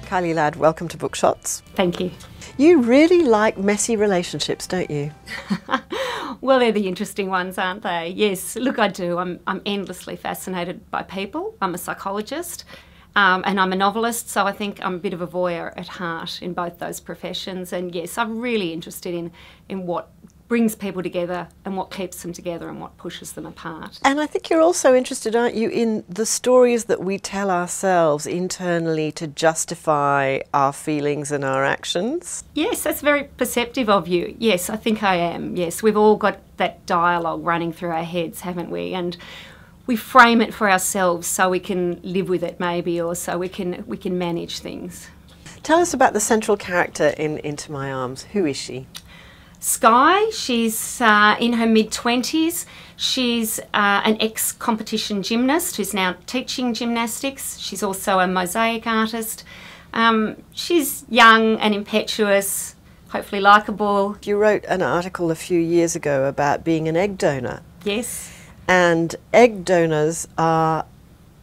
Kylie Ladd, welcome to Bookshots. Thank you. You really like messy relationships, don't you? Well, they're the interesting ones, aren't they? Yes, look, I do. I'm endlessly fascinated by people. I'm a psychologist and I'm a novelist, so I think I'm a bit of a voyeur at heart in both those professions. And yes, I'm really interested in what brings people together and what keeps them together and what pushes them apart. And I think you're also interested, aren't you, in the stories that we tell ourselves internally to justify our feelings and our actions? Yes, that's very perceptive of you. Yes, I think I am. Yes, we've all got that dialogue running through our heads, haven't we? And we frame it for ourselves so we can live with it maybe, or so we can manage things. Tell us about the central character in Into My Arms. Who is she? Skye, she's in her mid-20s. She's an ex-competition gymnast who's now teaching gymnastics. She's also a mosaic artist. She's young and impetuous, hopefully likeable. You wrote an article a few years ago about being an egg donor. Yes. And egg donors are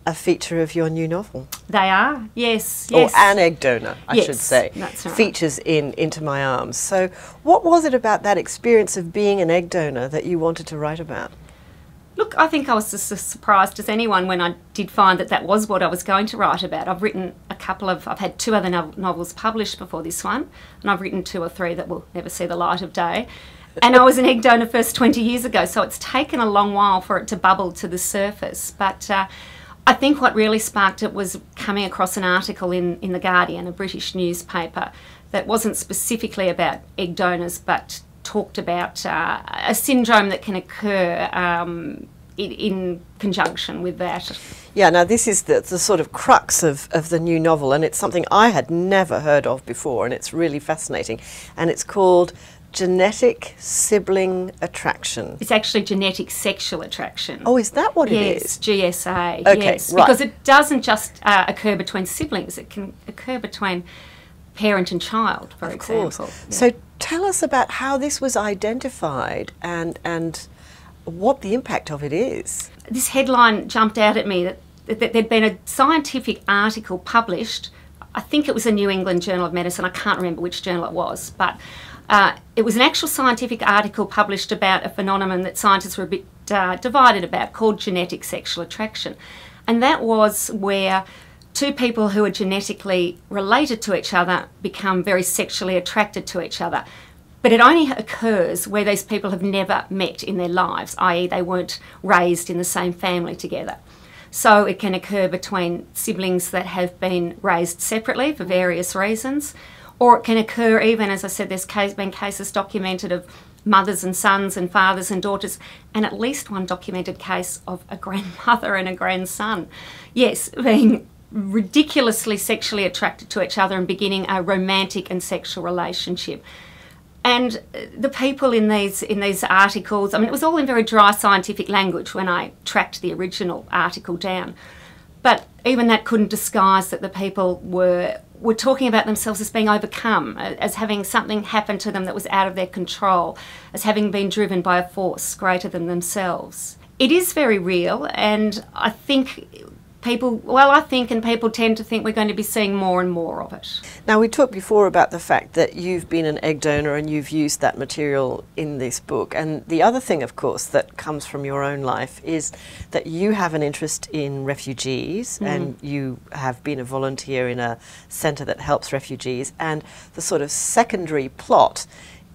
a feature of your new novel. They are, yes, yes. Or an egg donor, I should say, that's right. Features in Into My Arms. So what was it about that experience of being an egg donor that you wanted to write about? Look, I think I was just as surprised as anyone when I did find that that was what I was going to write about. I've had two other novels published before this one, and I've written 2 or 3 that will never see the light of day. And I was an egg donor first 20 years ago, so it's taken a long while for it to bubble to the surface. But I think what really sparked it was coming across an article in The Guardian, a British newspaper, that wasn't specifically about egg donors but talked about a syndrome that can occur in conjunction with that. Yeah, now this is the sort of crux of the new novel, and it's something I had never heard of before, and it's really fascinating. And it's called Genetic Sibling Attraction. It's actually genetic sexual attraction. Oh, is that what it is? Yes, GSA. Okay, yes, right. Because it doesn't just occur between siblings, it can occur between parent and child, for example. Yeah. So tell us about how this was identified and what the impact of it is. This headline jumped out at me that there'd been a scientific article published. I think it was a New England Journal of Medicine. I can't remember which journal it was, but it was an actual scientific article published about a phenomenon that scientists were a bit divided about, called genetic sexual attraction. And that was where 2 people who are genetically related to each other become very sexually attracted to each other. But it only occurs where these people have never met in their lives, i.e. they weren't raised in the same family together. So it can occur between siblings that have been raised separately for various reasons, or it can occur even, as I said, there's been cases documented of mothers and sons and fathers and daughters, and at least one documented case of a grandmother and a grandson. Yes, being ridiculously sexually attracted to each other and beginning a romantic and sexual relationship. And the people in these articles, I mean, it was all in very dry scientific language when I tracked the original article down. But even that couldn't disguise that the people were talking about themselves as being overcome, as having something happen to them that was out of their control, as having been driven by a force greater than themselves. It is very real, and I think people tend to think we're going to be seeing more and more of it. Now, we talked before about the fact that you've been an egg donor and you've used that material in this book. And the other thing, of course, that comes from your own life is that you have an interest in refugees and you have been a volunteer in a centre that helps refugees. And the sort of secondary plot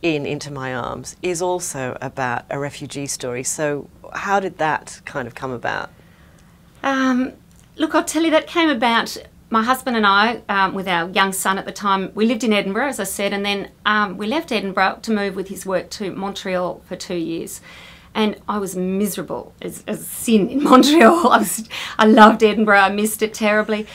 in Into My Arms is also about a refugee story. So how did that kind of come about? Look, I'll tell you, that came about, my husband and I, with our young son at the time, we lived in Edinburgh, as I said, and then we left Edinburgh to move with his work to Montreal for 2 years. And I was miserable as sin in Montreal. I loved Edinburgh, I missed it terribly.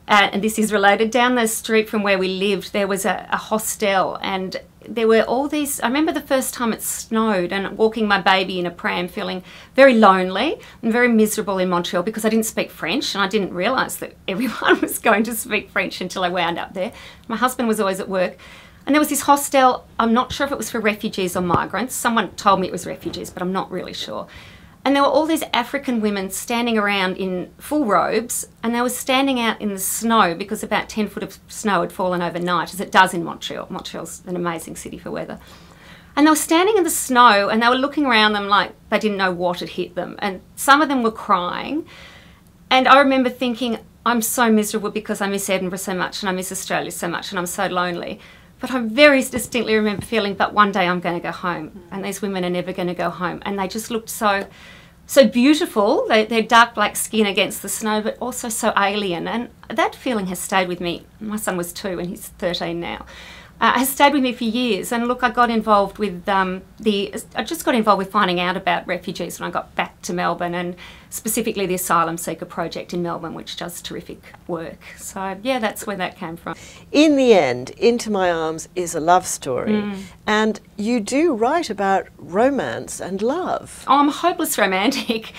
And this is related. Down the street from where we lived, there was a hostel, and there were all these, I remember the first time it snowed and walking my baby in a pram, feeling very lonely and very miserable in Montreal because I didn't speak French, and I didn't realise that everyone was going to speak French until I wound up there. My husband was always at work, and there was this hostel. I'm not sure if it was for refugees or migrants. Someone told me it was refugees, but I'm not really sure. And there were all these African women standing around in full robes, and they were standing out in the snow because about 10 foot of snow had fallen overnight, as it does in Montreal. Montreal's an amazing city for weather. And they were standing in the snow and they were looking around them like they didn't know what had hit them. And some of them were crying. And I remember thinking, I'm so miserable because I miss Edinburgh so much and I miss Australia so much and I'm so lonely. But I very distinctly remember feeling, but one day I'm going to go home and these women are never going to go home. And they just looked so beautiful. Their dark black skin against the snow, but also so alien. And that feeling has stayed with me. My son was 2 and he's 13 now. Has stayed with me for years. And look, I got involved with I just got involved with finding out about refugees when I got back to Melbourne, and specifically the Asylum Seeker Project in Melbourne, which does terrific work. So yeah, that's where that came from. In the end, Into My Arms is a love story, and you do write about romance and love. Oh, I'm a hopeless romantic.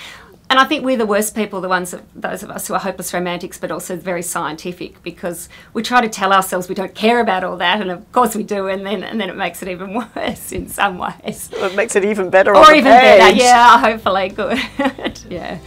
And I think we're the worst people, those of us who are hopeless romantics, but also very scientific, because we try to tell ourselves we don't care about all that, and of course we do, and then it makes it even worse in some ways. Well, it makes it even better on the page. Or even better, yeah, hopefully, good. Yeah.